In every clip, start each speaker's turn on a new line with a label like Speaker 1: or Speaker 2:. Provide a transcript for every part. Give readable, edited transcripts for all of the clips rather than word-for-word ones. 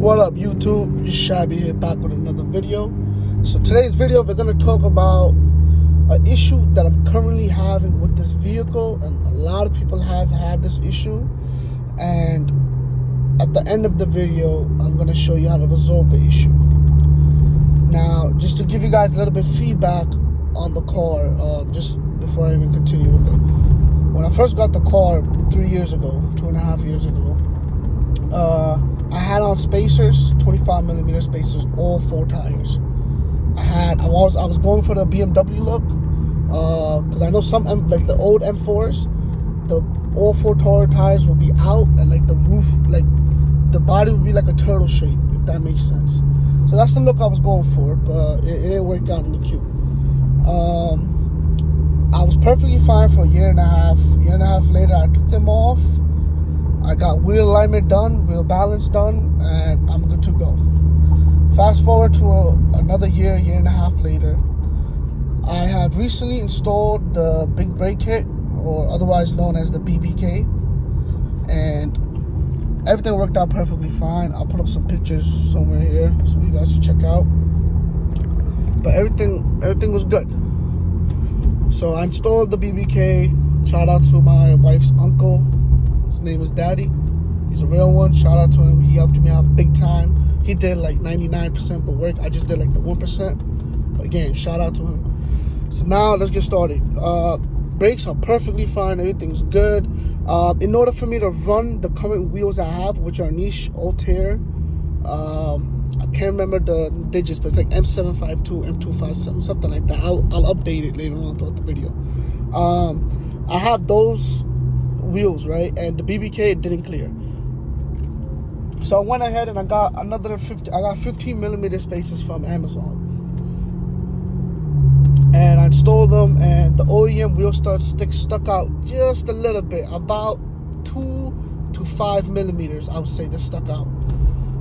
Speaker 1: What up, YouTube? It's Shabby here, back with another video. So today's video, we're going to talk about an issue that I'm currently having with this vehicle, and a lot of people have had this issue. And at the end of the video, I'm going to show you how to resolve the issue. Now, just to give you guys a little bit of feedback on the car, just before I even continue with it. When I first got the car 3 years ago, 2.5 years ago, I had on spacers, 25mm spacers, all 4 tires. I was going for the BMW look, because I know some like the old M4s, all 4 tires will be out, and like the roof, like the body would be like a turtle shape, if that makes sense. So that's the look I was going for, but it didn't work out in the Q. I was perfectly fine for a year and a half. Year and a half later, I took them off. I got wheel alignment done, wheel balance done, and I'm good to go. Fast forward to another year and a half later, I have recently installed the big brake kit, or otherwise known as the BBK, and everything worked out perfectly fine. I'll put up some pictures somewhere here so you guys can check out. But everything was good. So I installed the BBK. Shout out to my wife's uncle. His name is Daddy. He's a real one. Shout out to him. He helped me out big time. He did like 99% of the work. I just did like the 1%. But again, shout out to him. So now let's get started. Brakes are perfectly fine. Everything's good. In order for me to run the current wheels I have, which are Niche Altair, I can't remember the digits, but it's like M752, M257, something like that. I'll update it later on throughout the video. I have those wheels, right? And the BBK didn't clear. So I went ahead and I got another 15mm spacers from Amazon. And I installed them, and the OEM wheel studs stuck out just a little bit, about 2 to 5mm, I would say they stuck out.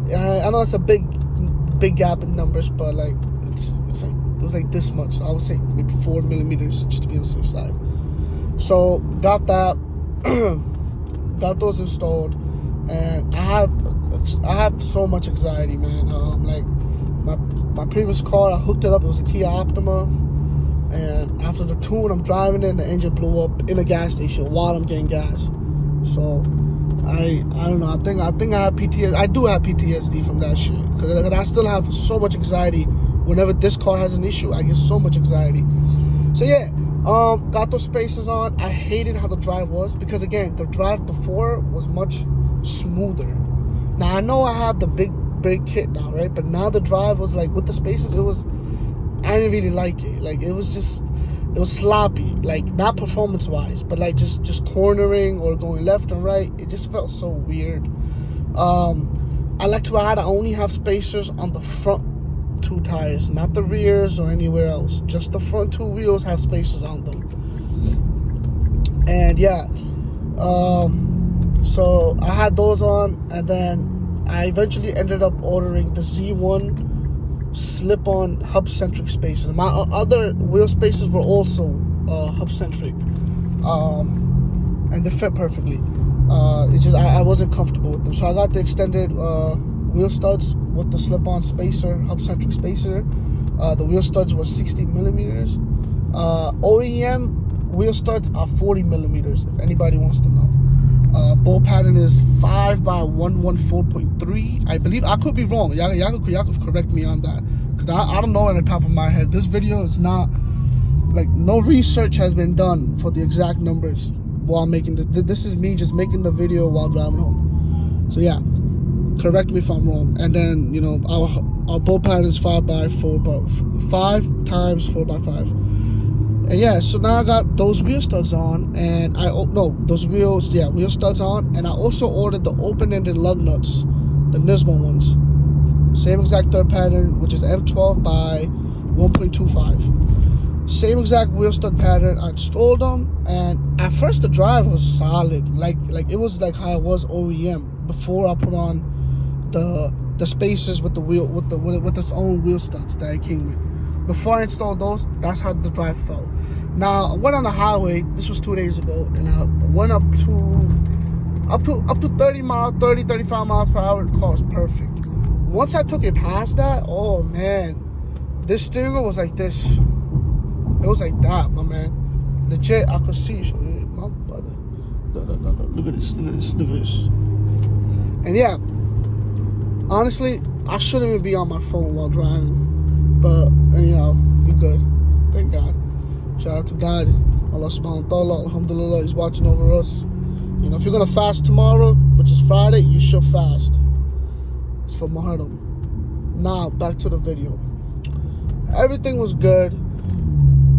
Speaker 1: I know it's a big gap in numbers, but like it was like this much. So I would say maybe 4mm just to be on the safe side. So got that, got those installed, and I have so much anxiety, man. Like my previous car, I hooked it up. It was a Kia Optima, and after the tune, I'm driving it, and the engine blew up in a gas station while I'm getting gas. So I don't know. I think I have PTSD. I do have PTSD from that shit, because I still have so much anxiety. Whenever this car has an issue, I get so much anxiety. So yeah, got those spacers on. I hated how the drive was, because again, the drive before was much smoother. Now I know I have the big brake kit now, right? But now the drive was like, with the spacers, I didn't really like it. Like it was sloppy, like not performance wise, but like just cornering or going left and right. It just felt so weird. I like to add, I only have spacers on the front 2 tires, not the rears or anywhere else. Just the front 2 wheels have spacers on them. And yeah, so I had those on, and then I eventually ended up ordering the Z1 slip-on hub-centric spacers. My other wheel spacers were also hub-centric, and they fit perfectly. It's just I wasn't comfortable with them, so I got the extended wheel studs with the slip-on spacer, hub-centric spacer. The wheel studs were 60mm. OEM wheel studs are 40mm, if anybody wants to know. Ball pattern is 5x114.3. I believe. I could be wrong. Y'all could correct me on that, because I don't know on the top of my head. This video is not, like, no research has been done for the exact numbers while making this is me just making the video while driving home. So yeah, correct me if I'm wrong. And then, you know, our ball pattern is 5x4, but 5 times 4x5. And yeah, so now I got those wheel studs on, and wheel studs on, and I also ordered the open-ended lug nuts, the Nismo ones. Same exact third pattern, which is M12 by 1.25. Same exact wheel stud pattern. I installed them, and at first the drive was solid, like it was like how it was OEM before I put on the spacers with the wheel with its own wheel studs that it came with. Before I installed those, that's how the drive felt. Now, I went on the highway, this was 2 days ago, and I went up to 30, 35 miles per hour. The car was perfect. once I took it past that, oh man, this steering wheel was like this. It was like that, my man. Legit, I could see. My brother. No. Look at this. And yeah, honestly, I shouldn't even be on my phone while driving. But anyhow, we good. Thank God. Shout out to God. Allah subhanahu wa ta'ala. Alhamdulillah, He's watching over us. You know, if you're going to fast tomorrow, which is Friday, you should fast. It's for Muharram. Now, back to the video. Everything was good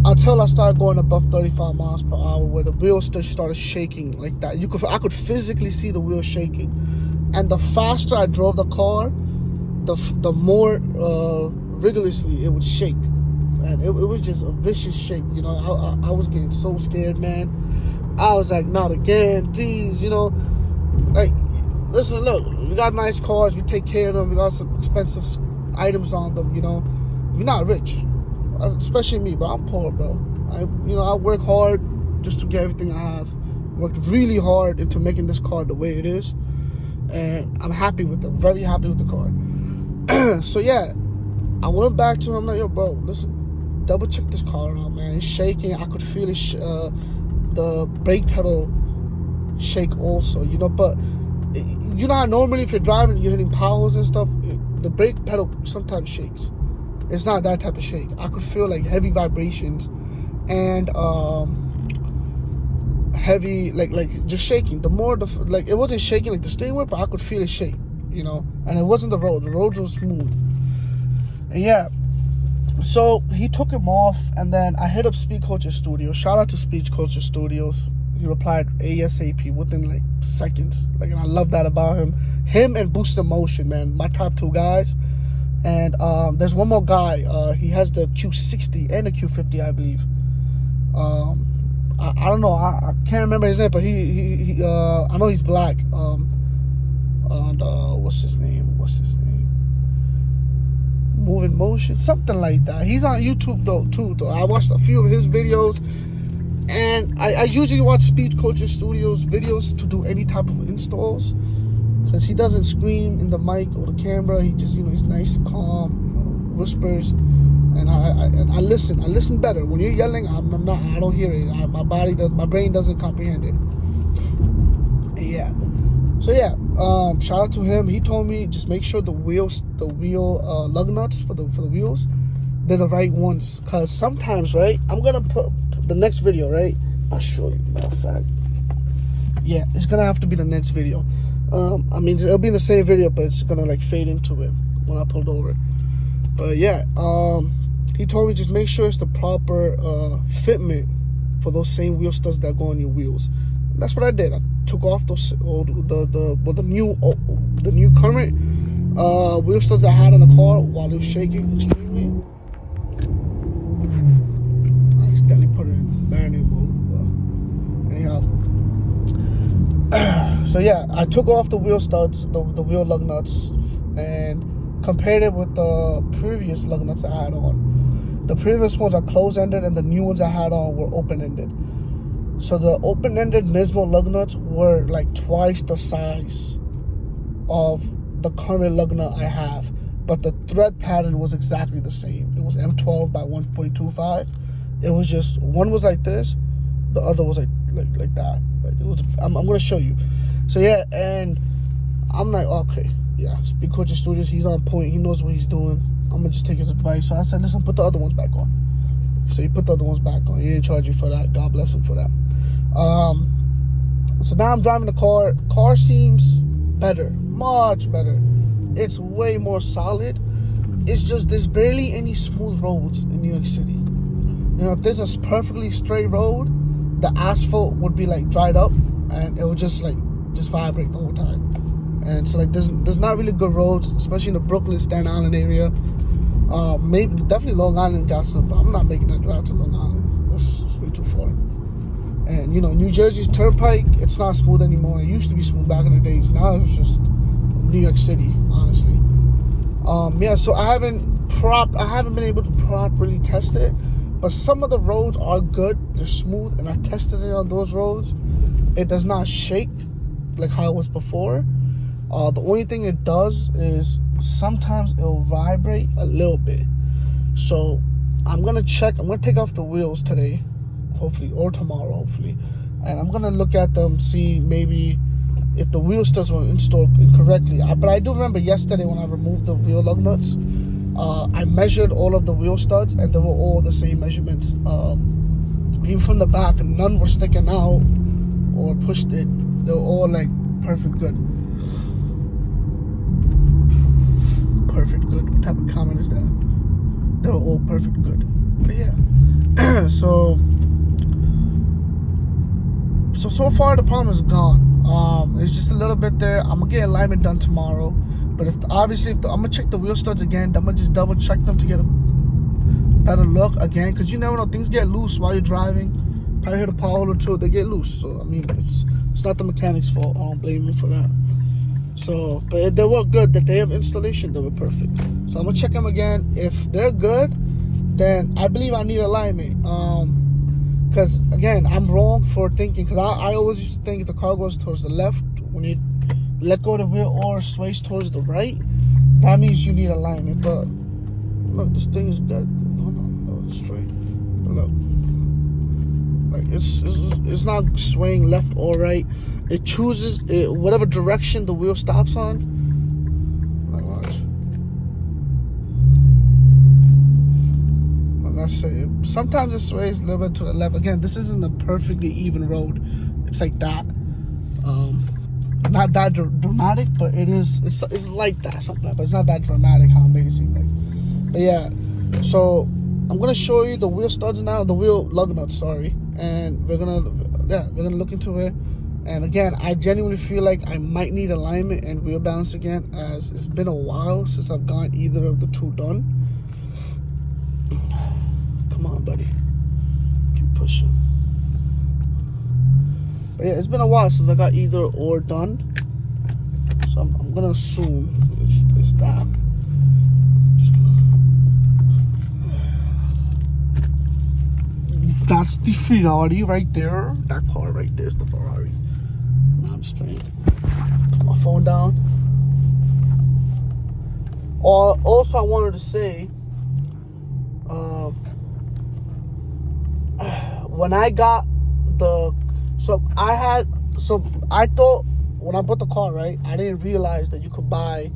Speaker 1: until I started going above 35 miles per hour, where the wheels just started shaking like that. I could physically see the wheels shaking. And the faster I drove the car, the more rigorously it would shake. And it was just a vicious shake. You know, I was getting so scared, man. I was like, not again, please, you know. Like, listen, look, we got nice cars, we take care of them, we got some expensive items on them, you know. We're not rich, especially me, bro. I'm poor, bro. I work hard just to get everything I have. Worked really hard into making this car the way it is, and I'm happy with it. Very happy with the car. So yeah, I went back to him. I'm like, yo, bro, listen, double check this car out, man. It's shaking. I could feel it. The brake pedal shake also, you know. But you know how normally if you're driving, you're hitting potholes and stuff. The brake pedal sometimes shakes. It's not that type of shake. I could feel like heavy vibrations and heavy like just shaking. The more it wasn't shaking like the steering wheel, but I could feel it shake, you know. And it wasn't the road. The roads was smooth. And yeah, so he took him off, and then I hit up Speed Culture Studios. Shout out to Speed Culture Studios. He replied ASAP within like seconds. Like, and I love that about him. Him and Boost Emotion, man, my top two guys. And there's one more guy. He has the Q60 and the Q50, I believe. I don't know. I can't remember his name, but he I know he's black. And what's his name? Moving Motion, something like that. He's on YouTube though. I watched a few of his videos, and I usually watch Speed Culture Studios videos to do any type of installs, because he doesn't scream in the mic or the camera. He just, you know, he's nice and calm, you know, whispers, and I listen. I listen better when you're yelling. I don't hear it. My brain doesn't comprehend it. And yeah. So yeah, shout out to him. He told me just make sure the wheel lug nuts for the wheels, they're the right ones. Cause sometimes, right, I'm gonna put the next video, right? I'll show you. Matter of fact, yeah, it's gonna have to be the next video. I mean, it'll be in the same video, but it's gonna like fade into it when I pulled over. But yeah, he told me just make sure it's the proper fitment for those same wheel studs that go on your wheels. And that's what I did. I took off those the new current wheel studs I had on the car while it was shaking extremely. I accidentally put it in manual mode. Anyhow, so yeah, I took off the wheel studs, the wheel lug nuts, and compared it with the previous lug nuts I had on. The previous ones are closed-ended, and the new ones I had on were open-ended. So the open-ended Nismo lug nuts were like twice the size of the current lug nut I have, but the thread pattern was exactly the same. It was M12 by 1.25. It was just, one was like this, the other was like that. Like it was. I'm gonna show you. So yeah, and I'm like, okay, yeah, Speed Culture Studios, he's on point. He knows what he's doing. I'm gonna just take his advice. So I said, listen, put the other ones back on. So he put the other ones back on. He didn't charge you for that. God bless him for that. So now I'm driving the car. Car seems better, much better. It's way more solid. It's just there's barely any smooth roads in New York City. You know, if there's a perfectly straight road, the asphalt would be like dried up, and it would just vibrate the whole time. And so like there's not really good roads, especially in the Brooklyn, Staten Island area. Maybe definitely Long Island got some, but I'm not making that drive to Long Island. That's way too far. And you know, New Jersey's turnpike, it's not smooth anymore. It used to be smooth back in the days. Now it's just New York City, honestly. Yeah, so I haven't been able to properly test it, but some of the roads are good. They're smooth, and I tested it on those roads. It does not shake like how it was before. The only thing it does is sometimes it'll vibrate a little bit. So I'm gonna check. I'm gonna take off the wheels today, hopefully, or tomorrow, hopefully, and I'm gonna look at them, see maybe if the wheel studs were installed incorrectly. But I do remember yesterday when I removed the wheel lug nuts, I measured all of the wheel studs, and they were all the same measurements. Even from the back, none were sticking out or pushed it. They were all like perfect good. Perfect good. What type of comment is that? They were all perfect good. But yeah. so far the problem is gone. It's just a little bit there. I'm gonna get alignment done tomorrow. But I'm gonna check the wheel studs again. I'm gonna just double check them to get a better look again, because you never know, things get loose while you're driving. Probably hit a pothole or two, they get loose. So I mean, it's not the mechanic's fault. I don't blame them for that. So, but they were good. The day of installation, they were perfect. So I'm gonna check them again. If they're good, then I believe I need alignment. Because again, I'm wrong for thinking. Because I always used to think if the car goes towards the left, when you let go of the wheel, or sways towards the right, that means you need alignment. But look, this thing is good. Hold on, no, it's straight. But look, like it's not swaying left or right. It chooses whatever direction the wheel stops on. Like, watch. And that's it. Sometimes it sways a little bit to the left. Again, this isn't a perfectly even road. It's like that. Not that dramatic, but it is. It's like that, something like that. But it's not that dramatic how I made it seem like. But yeah, so I'm gonna show you the wheel studs now, the wheel lug nuts, sorry, and we're gonna look into it. And again, I genuinely feel like I might need alignment and wheel balance again, as it's been a while since I've gotten either of the two done. Come on, buddy, keep pushing. But yeah, it's been a while since I got either or done, so I'm gonna assume it's that. That's the Ferrari right there. That car right there is the Ferrari. No, I'm just playing. Put my phone down. Also, I wanted to say, when I got I thought when I bought the car, right, I didn't realize that you could buy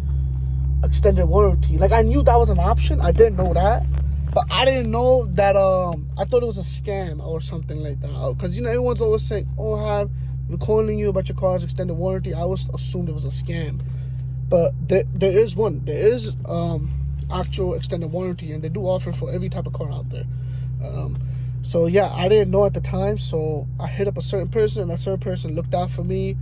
Speaker 1: extended warranty. Like, I knew that was an option. I didn't know that. But I didn't know that, I thought it was a scam or something like that. Because, you know, everyone's always saying, oh, we're calling you about your car's extended warranty. I always assumed it was a scam. But there is one. There is actual extended warranty, and they do offer for every type of car out there. So, yeah, I didn't know at the time. So I hit up a certain person, and that certain person looked out for me.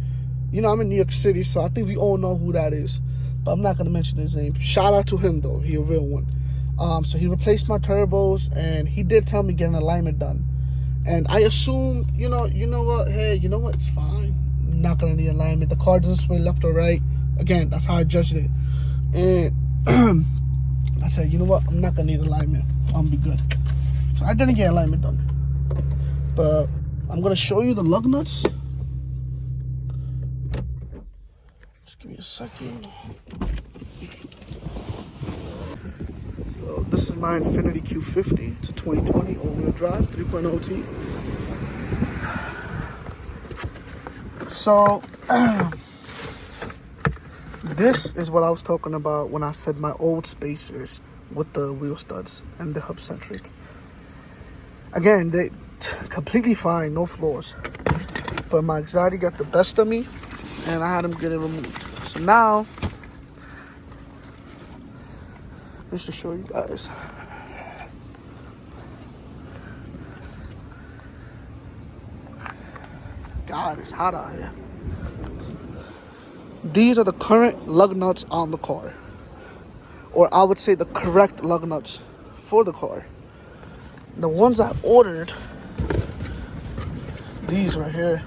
Speaker 1: You know, I'm in New York City, so I think we all know who that is. But I'm not going to mention his name. Shout out to him, though. He a real one. So he replaced my turbos, and he did tell me get an alignment done. And I assumed, you know what? Hey, you know what? It's fine. I'm not gonna need alignment. The car doesn't sway left or right. Again, that's how I judged it. And I said, you know what? I'm not gonna need alignment. I'll be good. So I didn't get alignment done. But I'm gonna show you the lug nuts. Just give me a second. So this is my Infiniti Q50. It's a 2020 all-wheel drive, 3.0 T. So this is what I was talking about when I said my old spacers with the wheel studs and the hub centric. Again, they completely fine, no flaws. But my anxiety got the best of me, and I had them get it removed. So now, just to show you guys. God, it's hot out here. These are the current lug nuts on the car. Or I would say the correct lug nuts for the car. The ones I ordered, these right here.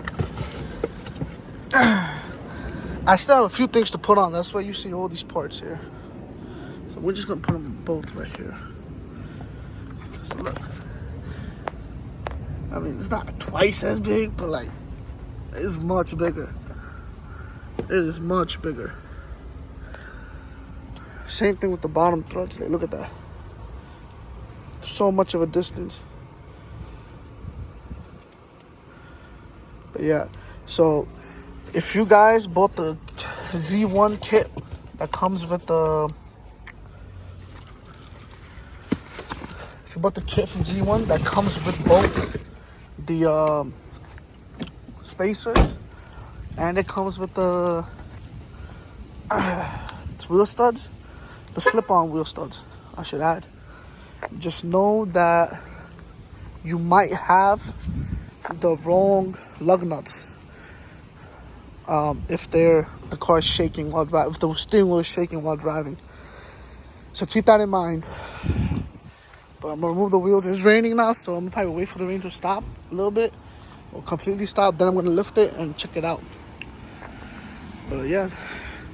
Speaker 1: I still have a few things to put on. That's why you see all these parts here. So we're just gonna put them both right here. So look. I mean, it's not twice as big, but like, it's much bigger. It is much bigger. Same thing with the bottom threads. Like, look at that. So much of a distance. But yeah, so if you guys bought the Z1 kit that comes with the, if you bought the kit from Z1 that comes with both the spacers and it comes with the wheel studs, the slip-on wheel studs, I should add, just know that you might have the wrong lug nuts. If the car is shaking while driving, if the steering wheel is shaking while driving. So keep that in mind. But I'm gonna remove the wheels. It's raining now, so I'm gonna probably wait for the rain to stop a little bit, or completely stop. Then I'm gonna lift it and check it out. But yeah,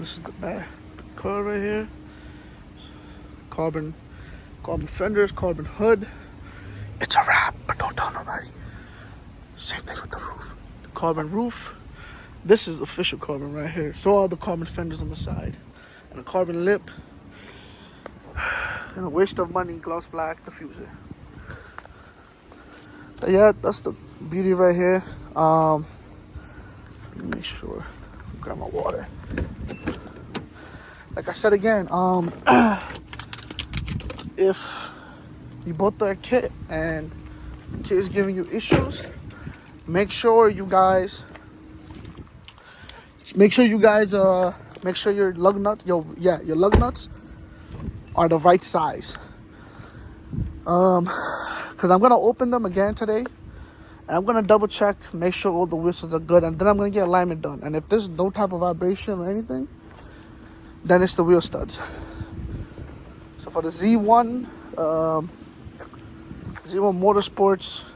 Speaker 1: this is the back car right here. Carbon fenders, carbon hood. It's a wrap, but don't tell nobody. Same thing with the roof. The carbon roof. This is official carbon right here. So are the carbon fenders on the side. And a carbon lip. And a waste of money, gloss black diffuser. But yeah, that's the beauty right here. Let me make sure. Grab my water. Like I said again, if you bought the kit and the kit is giving you issues, make sure you guys make sure your lug nuts, your lug nuts are the right size. Because I'm gonna open them again today, and I'm gonna double check, make sure all the whistles are good, and then I'm gonna get alignment done. And if there's no type of vibration or anything, then it's the wheel studs. So for the Z1 Motorsports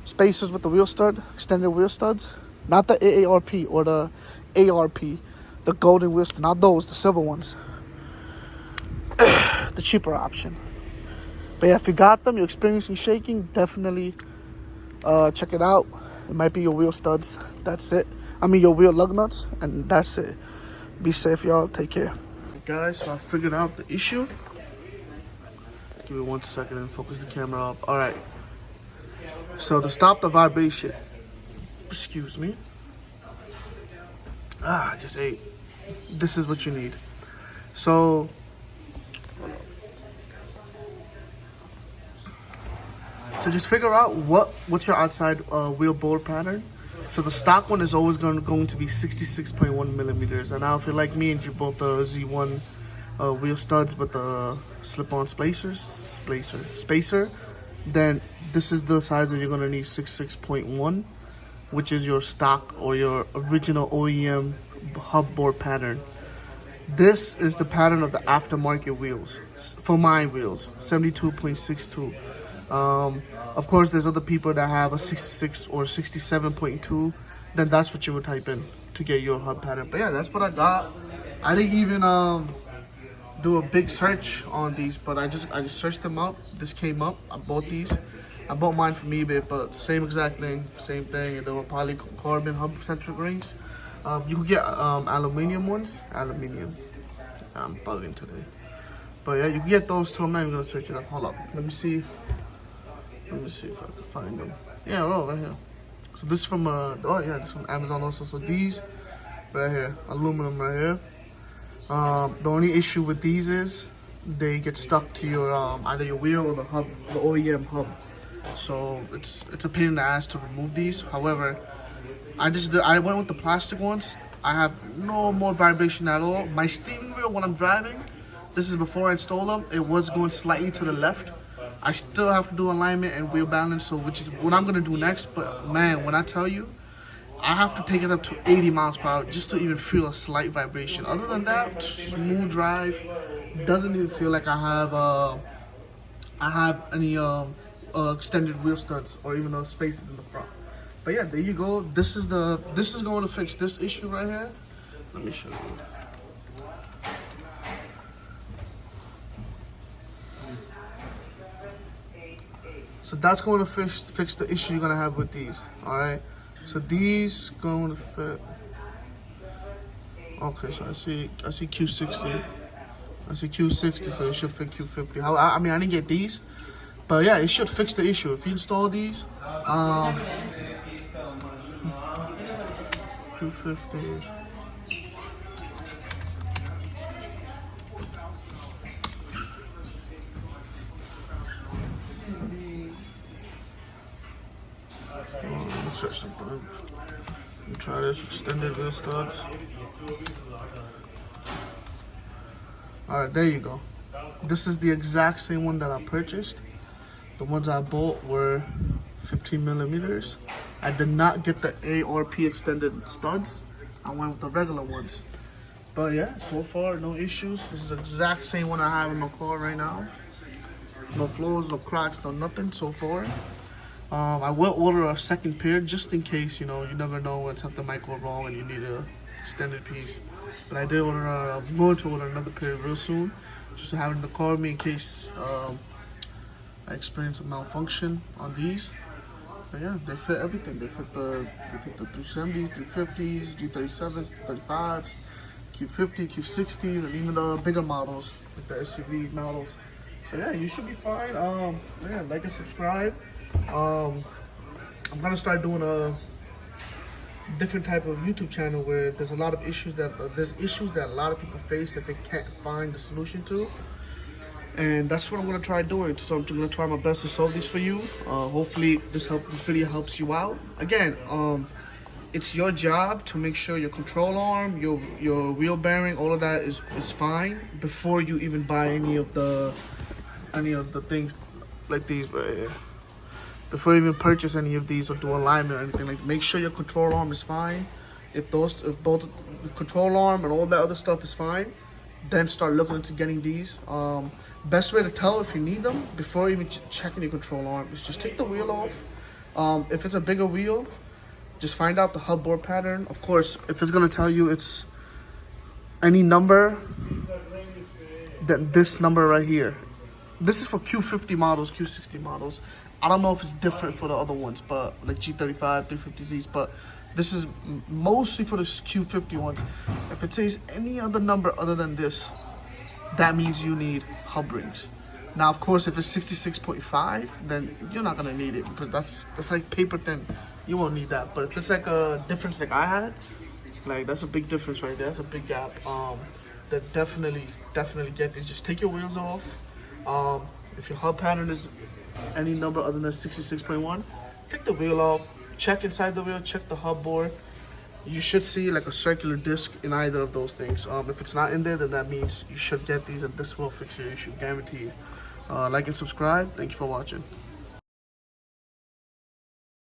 Speaker 1: spacers with the wheel stud, extended wheel studs, not the AARP or the ARP, the golden wheel stud, not those, the silver ones. The cheaper option. But yeah, if you got them, you're experiencing shaking, definitely check it out. It might be your wheel studs. That's it. I mean your wheel lug nuts, and that's it. Be safe, y'all. Take care. Guys, so I figured out the issue. Give me 1 second and focus the camera up. All right. So to stop the vibration, excuse me. I just ate. This is what you need. So just figure out what's your outside wheel bore pattern. So the stock one is always going to be 66.1 millimeters. And now if you're like me and you bought the Z1 wheel studs with the slip-on spacer, then this is the size that you're going to need, 66.1, which is your stock or your original OEM hub bore pattern. This is the pattern of the aftermarket wheels, for my wheels, 72.62. Of course, there's other people that have a 66 or 67.2. Then that's what you would type in to get your hub pattern. But yeah, that's what I got. I didn't even do a big search on these, but I just searched them up. This came up. I bought these. I bought mine from eBay, but same exact thing, same thing. They were polycarbon hub centric rings. You could get aluminum ones. Aluminum. I'm bugging today. But yeah, you can get those too. I'm not even gonna search it up. Hold up. Let me see if I can find them. Yeah, right here. So this is from this is from Amazon also. So these right here, aluminum right here. The only issue with these is they get stuck to your either your wheel or the hub, the OEM hub. So it's a pain in the ass to remove these. However, I went with the plastic ones. I have no more vibration at all. My steering wheel when I'm driving, this is before I installed them, it was going slightly to the left. I still have to do alignment and wheel balance, so which is what I'm gonna do next. But man, when I tell you, I have to take it up to 80 miles per hour just to even feel a slight vibration. Other than that, smooth drive. Doesn't even feel like I have any extended wheel studs or even those spaces in the front. But yeah, there you go. This is going to fix this issue right here. Let me show you. So that's going to fix the issue you're gonna have with these. All right. So these going to fit. Okay, so I see Q60. That's a Q60, so it should fit Q50. I mean, I didn't get these, but yeah, it should fix the issue. If you install these, Q50. Let's search something. Try this extended wheel studs. Alright, there you go. This is the exact same one that I purchased. The ones I bought were 15 millimeters. I did not get the A or P extended studs. I went with the regular ones. But yeah, so far no issues. This is the exact same one I have in my car right now. No flaws, no cracks, no nothing so far. I will order a second pair just in case, you know, you never know when something might go wrong and you need a extended piece. But I did order, I'm going to order another pair real soon, just to have it in the car with me in case I experience a malfunction on these. But yeah, they fit everything. They fit the 370s, 350s, G37s, 35s, Q50, Q60s, and even the bigger models, like the SUV models. So yeah, you should be fine. Yeah, like and subscribe. I'm gonna start doing a different type of YouTube channel where there's a lot of issues that a lot of people face that they can't find the solution to, and that's what I'm gonna try doing. So I'm gonna try my best to solve these for you. Hopefully this video helps you out. Again, it's your job to make sure your control arm, your wheel bearing, all of that is fine before you even buy any of the things like these right here. Before you even purchase any of these or do alignment or anything, like, make sure your control arm is fine. If both the control arm and all that other stuff is fine, then start looking into getting these. Best way to tell if you need them before even checking your control arm is just take the wheel off. If it's a bigger wheel, just find out the hub board pattern. Of course, if it's gonna tell you it's any number, then this number right here. This is for Q50 models, Q60 models. I don't know if it's different for the other ones, but like G35, 350Zs, but this is mostly for the Q50 ones. If it says any other number other than this, that means you need hub rings. Now, of course, if it's 66.5, then you're not gonna need it because that's like paper thin. You won't need that. But if it's like a difference like I had, like that's a big difference right there. That's a big gap. Then definitely get these. Just take your wheels off. If your hub pattern is any number other than 66.1, take the wheel off, check inside the wheel, check the hub board. You should see like a circular disc in either of those things. If it's not in there, then that means you should get these and this will fix your issue, guaranteed. Like and subscribe. Thank you for watching.